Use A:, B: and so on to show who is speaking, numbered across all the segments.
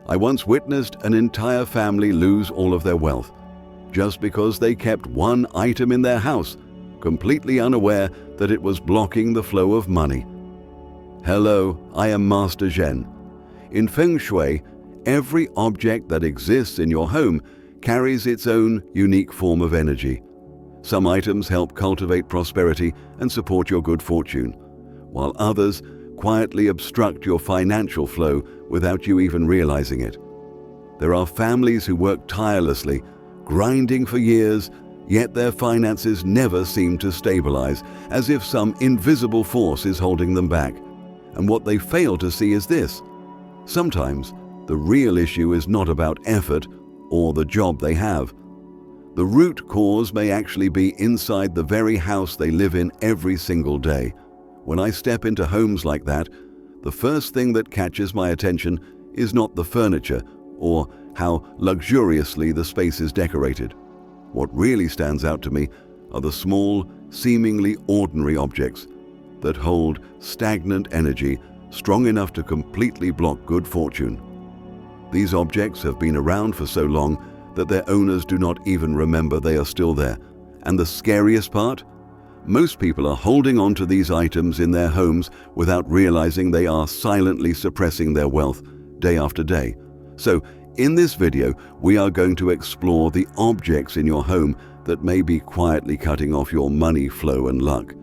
A: I once witnessed an entire family lose all of their wealth just because they kept one item in their house, completely unaware that it was blocking the flow of money. Hello, I am Master Zhen. In Feng Shui, every object that exists in your home carries its own unique form of energy. Some items help cultivate prosperity and support your good fortune, while others quietly obstruct your financial flow without you even realizing it. There are families who work tirelessly, grinding for years, yet their finances never seem to stabilize, as if some invisible force is holding them back. And what they fail to see is this: sometimes the real issue is not about effort or the job they have. The root cause may actually be inside the very house they live in every single day. When I step into homes like that, the first thing that catches my attention is not the furniture or how luxuriously the space is decorated. What really stands out to me are the small, seemingly ordinary objects that hold stagnant energy strong enough to completely block good fortune. These objects have been around for so long that their owners do not even remember they are still there. And the scariest part? Most people are holding on to these items in their homes without realizing they are silently suppressing their wealth day after day. So, in this video, we are going to explore the objects in your home that may be quietly cutting off your money flow and luck.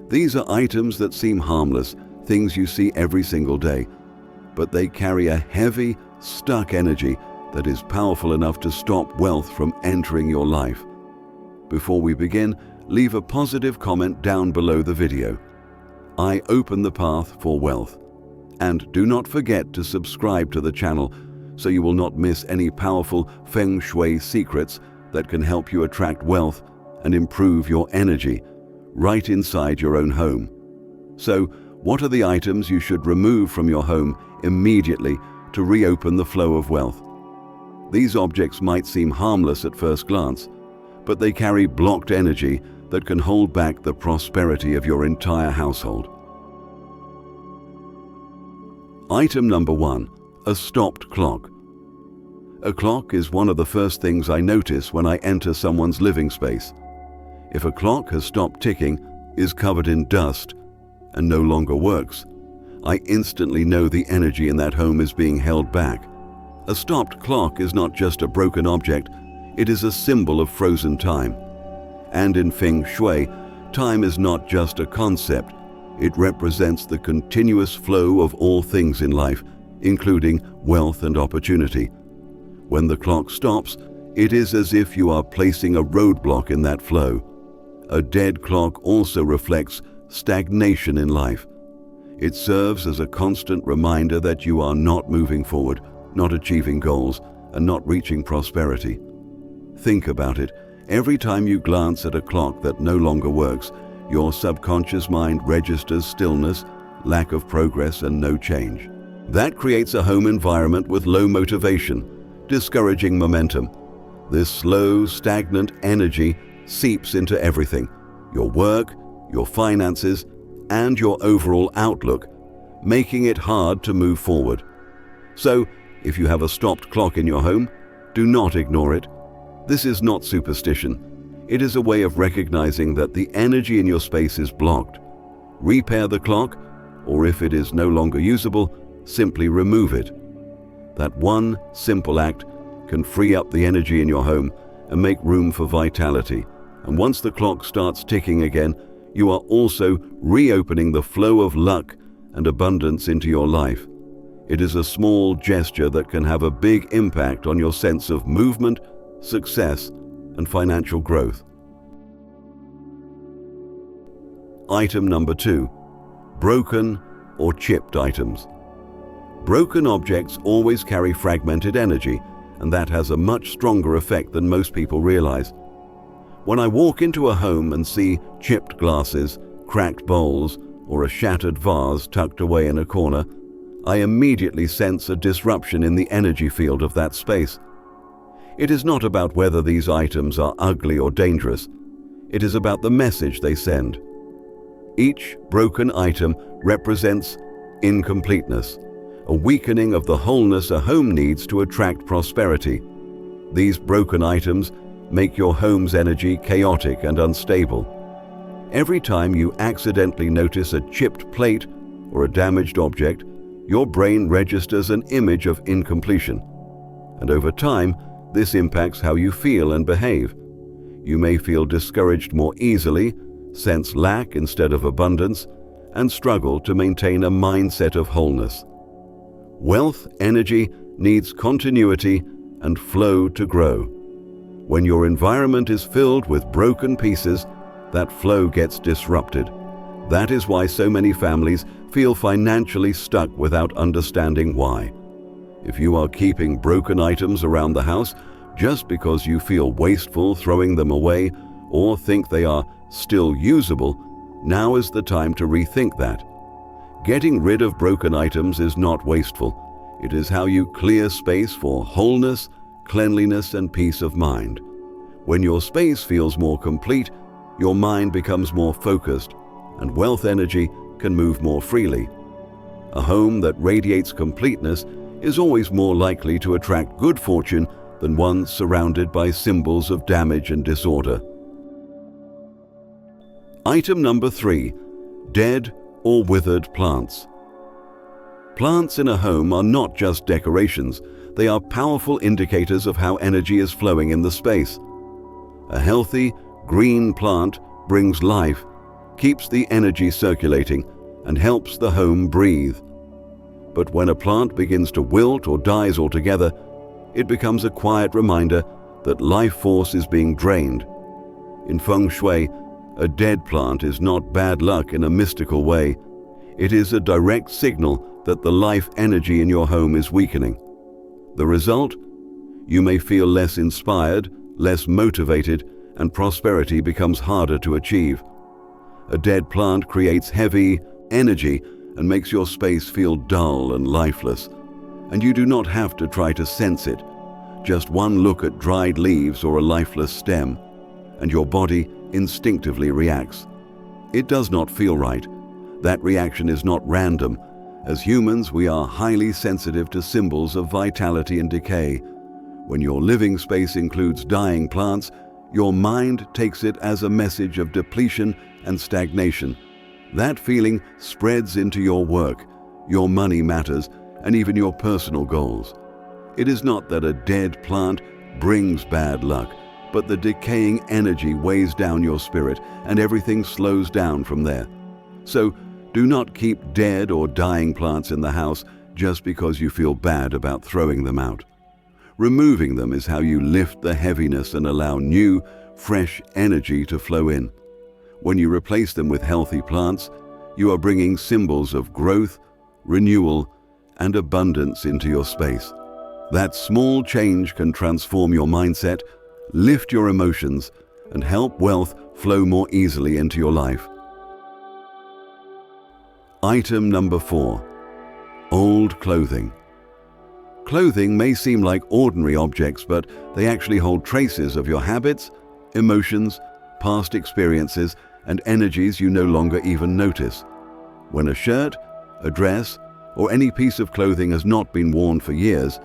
A: These are items that seem harmless, things you see every single day, but they carry a heavy, stuck energy that is powerful enough to stop wealth from entering your life. Before we begin, leave a positive comment down below the video. I open the path for wealth. And do not forget to subscribe to the channel so you will not miss any powerful Feng Shui secrets that can help you attract wealth and improve your energy right inside your own home. So, what are the items you should remove from your home immediately to reopen the flow of wealth? These objects might seem harmless at first glance, but they carry blocked energy that can hold back the prosperity of your entire household. Item number 1. A stopped clock. A clock is one of the first things I notice when I enter someone's living space. If a clock has stopped ticking, is covered in dust, and no longer works, I instantly know the energy in that home is being held back. A stopped clock is not just a broken object, it is a symbol of frozen time. And in Feng Shui, time is not just a concept, it represents the continuous flow of all things in life, including wealth and opportunity. When the clock stops, it is as if you are placing a roadblock in that flow. A dead clock also reflects stagnation in life. It serves as a constant reminder that you are not moving forward, not achieving goals, and not reaching prosperity. Think about it. Every time you glance at a clock that no longer works, your subconscious mind registers stillness, lack of progress, and no change. That creates a home environment with low motivation, discouraging momentum. This slow, stagnant energy seeps into everything: your work, your finances, and your overall outlook, making it hard to move forward. So, if you have a stopped clock in your home, do not ignore it. This is not superstition. It is a way of recognizing that the energy in your space is blocked. Repair the clock, or if it is no longer usable, simply remove it. That one simple act can free up the energy in your home and make room for vitality. And once the clock starts ticking again, you are also reopening the flow of luck and abundance into your life. It is a small gesture that can have a big impact on your sense of movement, success, and financial growth. Item number 2. Broken or chipped items. Broken objects always carry fragmented energy, and that has a much stronger effect than most people realize. When I walk into a home and see chipped glasses, cracked bowls, or a shattered vase tucked away in a corner, I immediately sense a disruption in the energy field of that space. It is not about whether these items are ugly or dangerous. It is about the message they send. Each broken item represents incompleteness, a weakening of the wholeness a home needs to attract prosperity. These broken items make your home's energy chaotic and unstable. Every time you accidentally notice a chipped plate or a damaged object, your brain registers an image of incompletion. And over time, this impacts how you feel and behave. You may feel discouraged more easily, sense lack instead of abundance, and struggle to maintain a mindset of wholeness. Wealth energy needs continuity and flow to grow. When your environment is filled with broken pieces, that flow gets disrupted. That is why so many families feel financially stuck without understanding why. If you are keeping broken items around the house just because you feel wasteful throwing them away or think they are still usable, now is the time to rethink that. Getting rid of broken items is not wasteful. It is how you clear space for wholeness, cleanliness, and peace of mind. When your space feels more complete, your mind becomes more focused, and wealth energy can move more freely. A home that radiates completeness is always more likely to attract good fortune than one surrounded by symbols of damage and disorder. Item number 3. Dead or withered plants. Plants in a home are not just decorations, they are powerful indicators of how energy is flowing in the space. A healthy, green plant brings life, keeps the energy circulating, and helps the home breathe. But when a plant begins to wilt or dies altogether, it becomes a quiet reminder that life force is being drained. In Feng Shui, a dead plant is not bad luck in a mystical way. It is a direct signal that the life energy in your home is weakening. The result? You may feel less inspired, less motivated, and prosperity becomes harder to achieve. A dead plant creates heavy energy and makes your space feel dull and lifeless. And you do not have to try to sense it. Just one look at dried leaves or a lifeless stem, and your body instinctively reacts. It does not feel right. That reaction is not random. As humans, we are highly sensitive to symbols of vitality and decay. When your living space includes dying plants, your mind takes it as a message of depletion and stagnation. That feeling spreads into your work, your money matters, and even your personal goals. It is not that a dead plant brings bad luck, but the decaying energy weighs down your spirit and everything slows down from there. So, do not keep dead or dying plants in the house just because you feel bad about throwing them out. Removing them is how you lift the heaviness and allow new, fresh energy to flow in. When you replace them with healthy plants, you are bringing symbols of growth, renewal, and abundance into your space. That small change can transform your mindset, lift your emotions, and help wealth flow more easily into your life. Item number 4. Old clothing. Clothing may seem like ordinary objects, but they actually hold traces of your habits, emotions, past experiences, and energies you no longer even notice. When a shirt, a dress, or any piece of clothing has not been worn for years,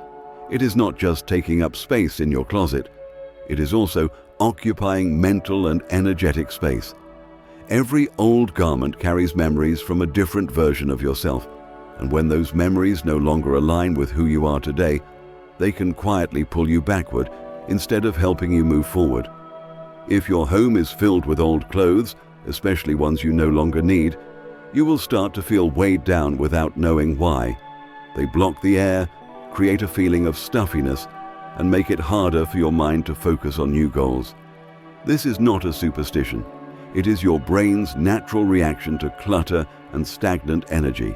A: it is not just taking up space in your closet. It is also occupying mental and energetic space. Every old garment carries memories from a different version of yourself, and when those memories no longer align with who you are today, they can quietly pull you backward instead of helping you move forward. If your home is filled with old clothes, especially ones you no longer need, you will start to feel weighed down without knowing why. They block the air, create a feeling of stuffiness, and make it harder for your mind to focus on new goals. This is not a superstition. It is your brain's natural reaction to clutter and stagnant energy.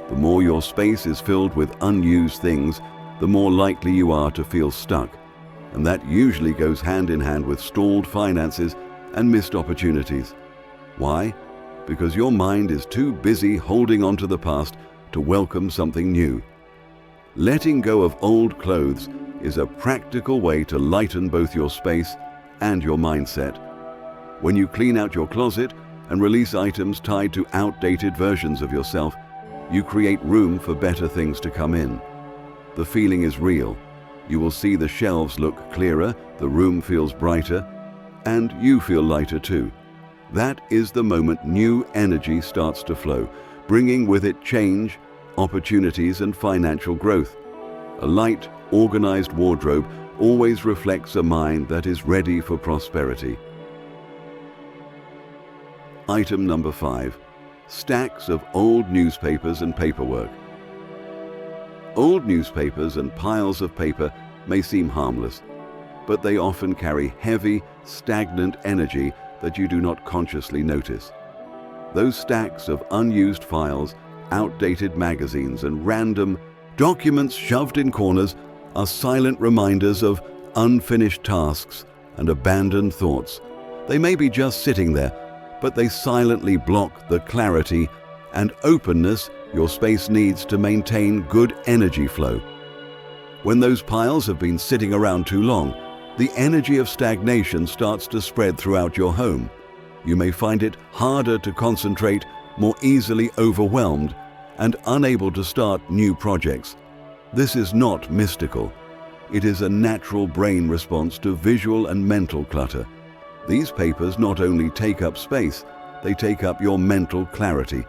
A: The more your space is filled with unused things, the more likely you are to feel stuck. And that usually goes hand in hand with stalled finances and missed opportunities. Why? Because your mind is too busy holding on to the past to welcome something new. Letting go of old clothes is a practical way to lighten both your space and your mindset. When you clean out your closet and release items tied to outdated versions of yourself, you create room for better things to come in. The feeling is real. You will see the shelves look clearer, the room feels brighter, and you feel lighter too. That is the moment new energy starts to flow, bringing with it change, opportunities, and financial growth. A light, organized wardrobe always reflects a mind that is ready for prosperity. Item number 5. Stacks of old newspapers and paperwork. Old newspapers and piles of paper may seem harmless, but they often carry heavy, stagnant energy that you do not consciously notice. Those stacks of unused files, outdated magazines, and random documents shoved in corners are silent reminders of unfinished tasks and abandoned thoughts. They may be just sitting there, but they silently block the clarity and openness your space needs to maintain good energy flow. When those piles have been sitting around too long, the energy of stagnation starts to spread throughout your home. You may find it harder to concentrate, more easily overwhelmed, and unable to start new projects. This is not mystical. It is a natural brain response to visual and mental clutter. These papers not only take up space, they take up your mental clarity.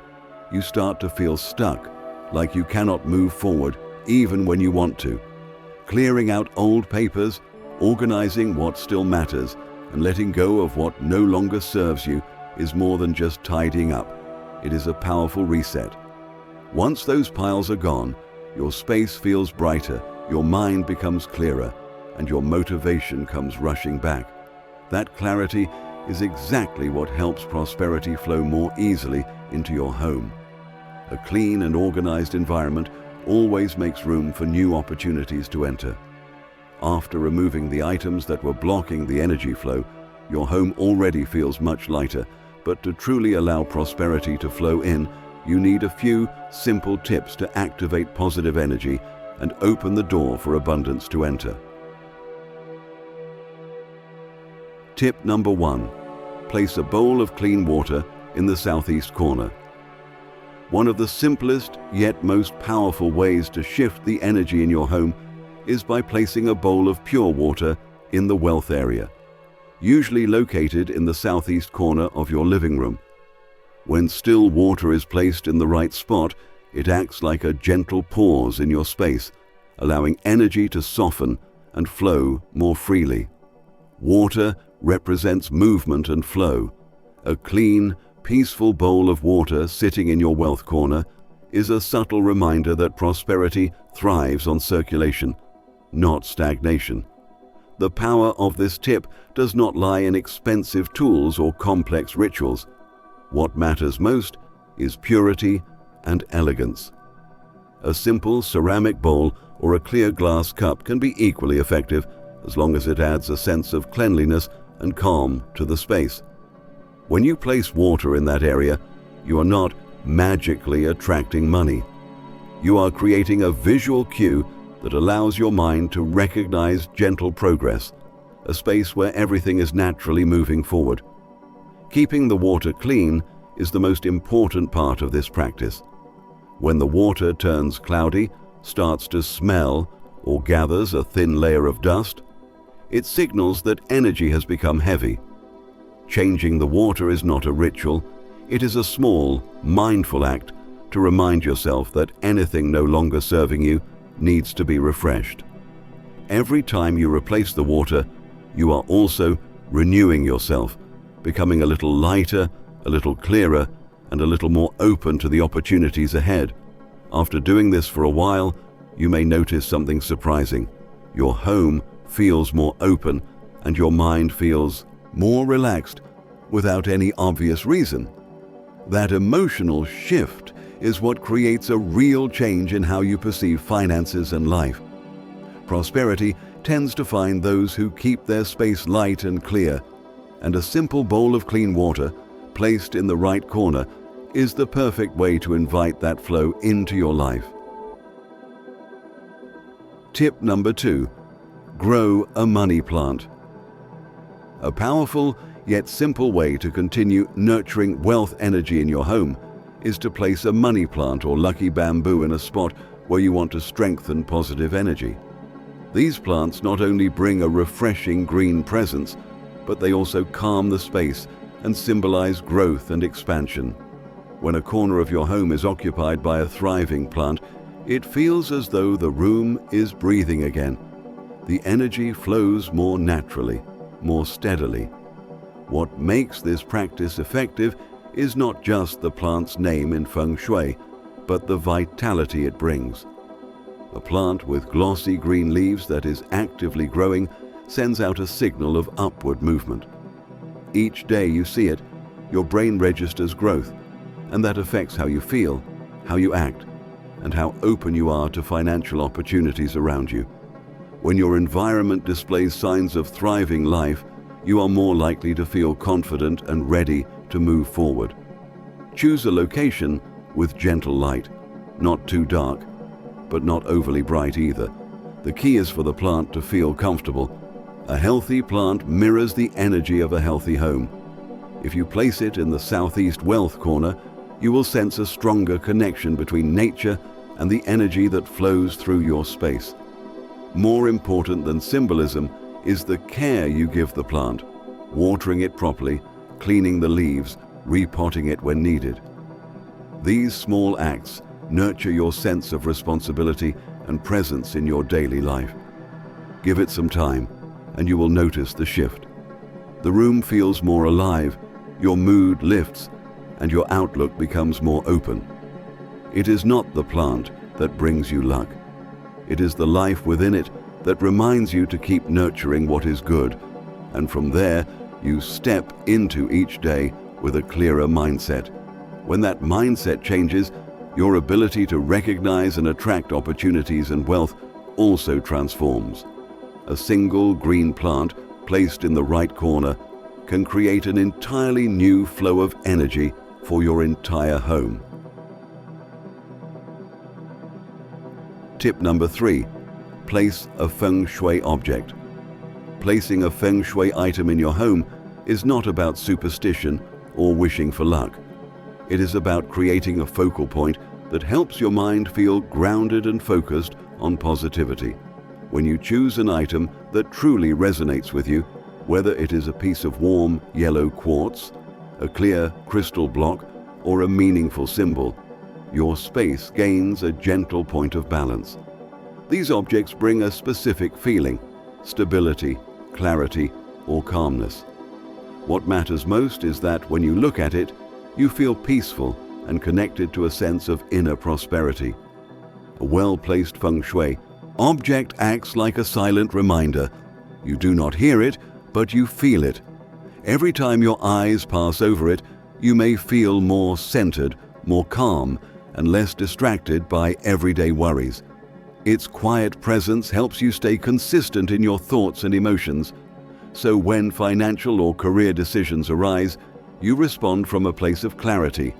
A: You start to feel stuck, like you cannot move forward even when you want to. Clearing out old papers, organizing what still matters, and letting go of what no longer serves you is more than just tidying up. It is a powerful reset. Once those piles are gone, your space feels brighter, your mind becomes clearer, and your motivation comes rushing back. That clarity is exactly what helps prosperity flow more easily into your home. A clean and organized environment always makes room for new opportunities to enter. After removing the items that were blocking the energy flow, your home already feels much lighter, but to truly allow prosperity to flow in, you need a few simple tips to activate positive energy and open the door for abundance to enter. Tip number 1. Place a bowl of clean water in the southeast corner. One of the simplest yet most powerful ways to shift the energy in your home is by placing a bowl of pure water in the wealth area, usually located in the southeast corner of your living room. When still water is placed in the right spot, it acts like a gentle pause in your space, allowing energy to soften and flow more freely. Water represents movement and flow. A clean, peaceful bowl of water sitting in your wealth corner is a subtle reminder that prosperity thrives on circulation, not stagnation. The power of this tip does not lie in expensive tools or complex rituals. What matters most is purity and elegance. A simple ceramic bowl or a clear glass cup can be equally effective as long as it adds a sense of cleanliness and calm to the space. When you place water in that area, you are not magically attracting money. You are creating a visual cue that allows your mind to recognize gentle progress, a space where everything is naturally moving forward. Keeping the water clean is the most important part of this practice. When the water turns cloudy, starts to smell, or gathers a thin layer of dust, it signals that energy has become heavy. Changing the water is not a ritual, it is a small, mindful act to remind yourself that anything no longer serving you needs to be refreshed. Every time you replace the water, you are also renewing yourself, becoming a little lighter, a little clearer, and a little more open to the opportunities ahead. After doing this for a while, you may notice something surprising. Your home feels more open, and your mind feels more relaxed without any obvious reason. That emotional shift is what creates a real change in how you perceive finances and life. Prosperity tends to find those who keep their space light and clear, and a simple bowl of clean water placed in the right corner is the perfect way to invite that flow into your life. Tip number 2. Grow a money plant. A powerful yet simple way to continue nurturing wealth energy in your home is to place a money plant or lucky bamboo in a spot where you want to strengthen positive energy. These plants not only bring a refreshing green presence, but they also calm the space and symbolize growth and expansion. When a corner of your home is occupied by a thriving plant, it feels as though the room is breathing again. The energy flows more naturally, more steadily. What makes this practice effective is not just the plant's name in Feng Shui, but the vitality it brings. A plant with glossy green leaves that is actively growing sends out a signal of upward movement. Each day you see it, your brain registers growth, and that affects how you feel, how you act, and how open you are to financial opportunities around you. When your environment displays signs of thriving life, you are more likely to feel confident and ready to move forward. Choose a location with gentle light, not too dark, but not overly bright either. The key is for the plant to feel comfortable. A healthy plant mirrors the energy of a healthy home. If you place it in the southeast wealth corner, you will sense a stronger connection between nature and the energy that flows through your space. More important than symbolism is the care you give the plant, watering it properly, cleaning the leaves, repotting it when needed. These small acts nurture your sense of responsibility and presence in your daily life. Give it some time, and you will notice the shift. The room feels more alive, your mood lifts, and your outlook becomes more open. It is not the plant that brings you luck. It is the life within it that reminds you to keep nurturing what is good, and from there you step into each day with a clearer mindset. When that mindset changes, your ability to recognize and attract opportunities and wealth also transforms. A single green plant placed in the right corner can create an entirely new flow of energy for your entire home. Tip number 3. Place a Feng Shui object. Placing a Feng Shui item in your home is not about superstition or wishing for luck. It is about creating a focal point that helps your mind feel grounded and focused on positivity. When you choose an item that truly resonates with you, whether it is a piece of warm yellow quartz, a clear crystal block, or a meaningful symbol, your space gains a gentle point of balance. These objects bring a specific feeling: stability, clarity, or calmness. What matters most is that when you look at it, you feel peaceful and connected to a sense of inner prosperity. A well-placed Feng Shui object acts like a silent reminder. You do not hear it, but you feel it. Every time your eyes pass over it, you may feel more centered, more calm, and less distracted by everyday worries. Its quiet presence helps you stay consistent in your thoughts and emotions. So when financial or career decisions arise, you respond from a place of clarity.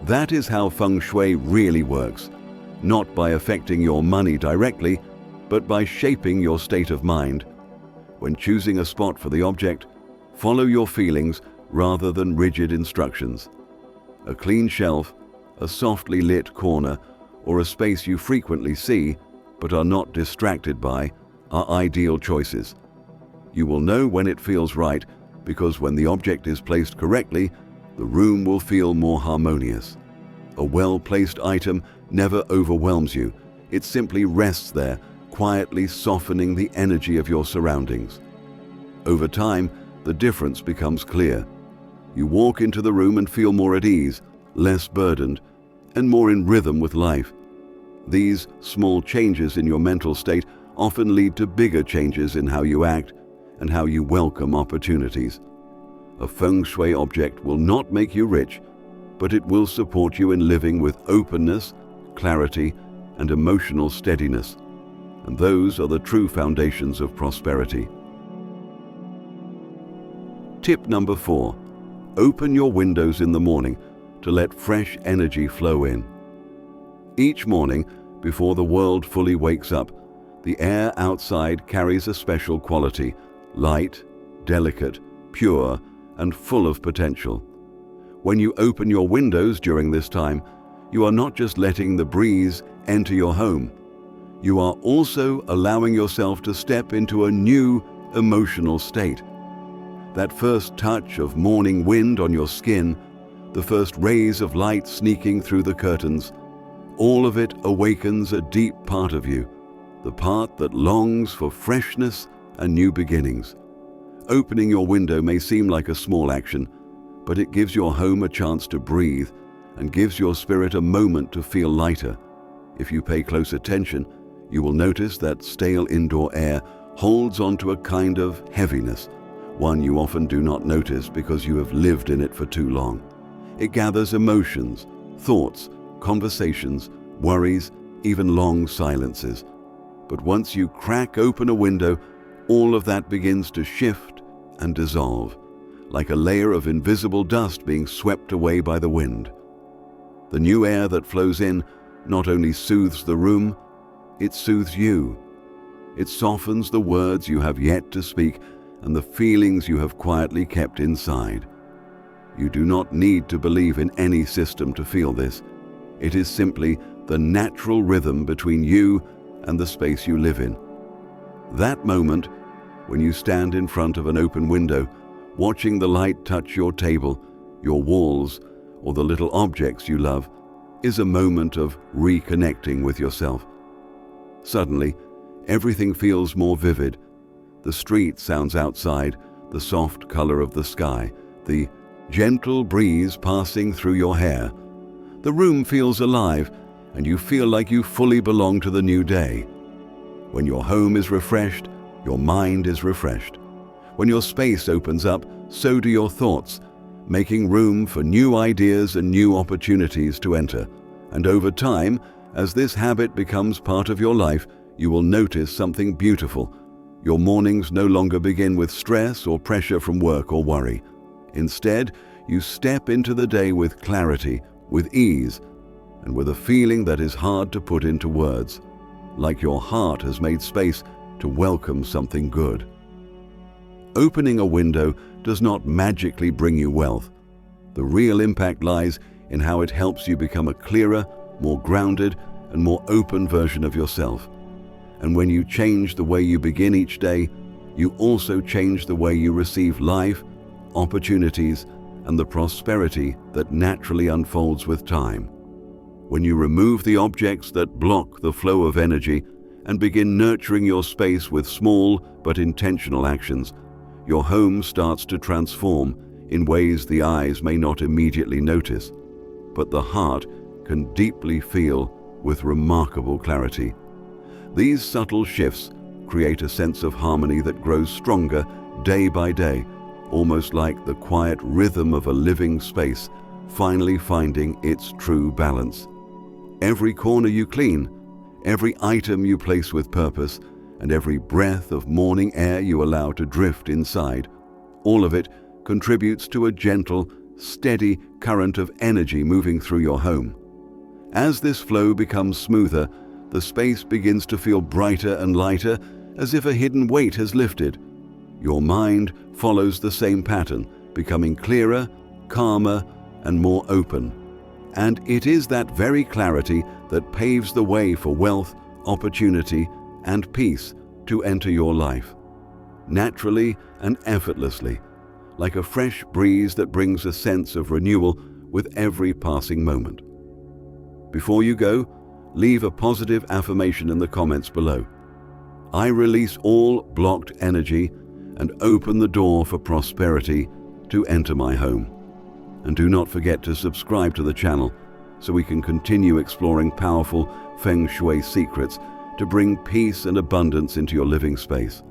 A: That is how Feng Shui really works, not by affecting your money directly, but by shaping your state of mind. When choosing a spot for the object, follow your feelings rather than rigid instructions. A clean shelf, a softly lit corner, or a space you frequently see but are not distracted by are ideal choices. You will know when it feels right, because when the object is placed correctly, the room will feel more harmonious. A well-placed item never overwhelms you. It simply rests there, quietly softening the energy of your surroundings. Over time, the difference becomes clear. You walk into the room and feel more at ease, less burdened, and more in rhythm with life. These small changes in your mental state often lead to bigger changes in how you act and how you welcome opportunities. A Feng Shui object will not make you rich, but it will support you in living with openness, clarity, and emotional steadiness. And those are the true foundations of prosperity. Tip number 4. Open your windows in the morning to let fresh energy flow in. Each morning, before the world fully wakes up, the air outside carries a special quality: light, delicate, pure, and full of potential. When you open your windows during this time, you are not just letting the breeze enter your home. You are also allowing yourself to step into a new emotional state. That first touch of morning wind on your skin, the first rays of light sneaking through the curtains, all of it awakens a deep part of you, the part that longs for freshness and new beginnings. Opening your window may seem like a small action, but it gives your home a chance to breathe and gives your spirit a moment to feel lighter. If you pay close attention, you will notice that stale indoor air holds onto a kind of heaviness, one you often do not notice because you have lived in it for too long. It gathers emotions, thoughts, conversations, worries, even long silences. But once you crack open a window, all of that begins to shift and dissolve, like a layer of invisible dust being swept away by the wind. The new air that flows in not only soothes the room, it soothes you. It softens the words you have yet to speak and the feelings you have quietly kept inside. You do not need to believe in any system to feel this. It is simply the natural rhythm between you and the space you live in. That moment, when you stand in front of an open window, watching the light touch your table, your walls, or the little objects you love, is a moment of reconnecting with yourself. Suddenly, everything feels more vivid. The street sounds outside, the soft color of the sky, the gentle breeze passing through your hair. The room feels alive, and you feel like you fully belong to the new day. When your home is refreshed, your mind is refreshed. When your space opens up, so do your thoughts, making room for new ideas and new opportunities to enter. And over time, as this habit becomes part of your life, you will notice something beautiful. Your mornings no longer begin with stress or pressure from work or worry. Instead, you step into the day with clarity, with ease, and with a feeling that is hard to put into words, like your heart has made space to welcome something good. Opening a window does not magically bring you wealth. The real impact lies in how it helps you become a clearer, more grounded, and more open version of yourself. And when you change the way you begin each day, you also change the way you receive life, opportunities, and the prosperity that naturally unfolds with time. When you remove the objects that block the flow of energy and begin nurturing your space with small but intentional actions, your home starts to transform in ways the eyes may not immediately notice, but the heart can deeply feel with remarkable clarity. These subtle shifts create a sense of harmony that grows stronger day by day, almost like the quiet rhythm of a living space finally finding its true balance. Every corner you clean, every item you place with purpose, and every breath of morning air you allow to drift inside, all of it contributes to a gentle, steady current of energy moving through your home. As this flow becomes smoother, the space begins to feel brighter and lighter, as if a hidden weight has lifted. Your mind follows the same pattern, becoming clearer, calmer, and more open. And it is that very clarity that paves the way for wealth, opportunity, and peace to enter your life. Naturally and effortlessly, like a fresh breeze that brings a sense of renewal with every passing moment. Before you go, leave a positive affirmation in the comments below. I release all blocked energy and open the door for prosperity to enter my home. And do not forget to subscribe to the channel so we can continue exploring powerful Feng Shui secrets to bring peace and abundance into your living space.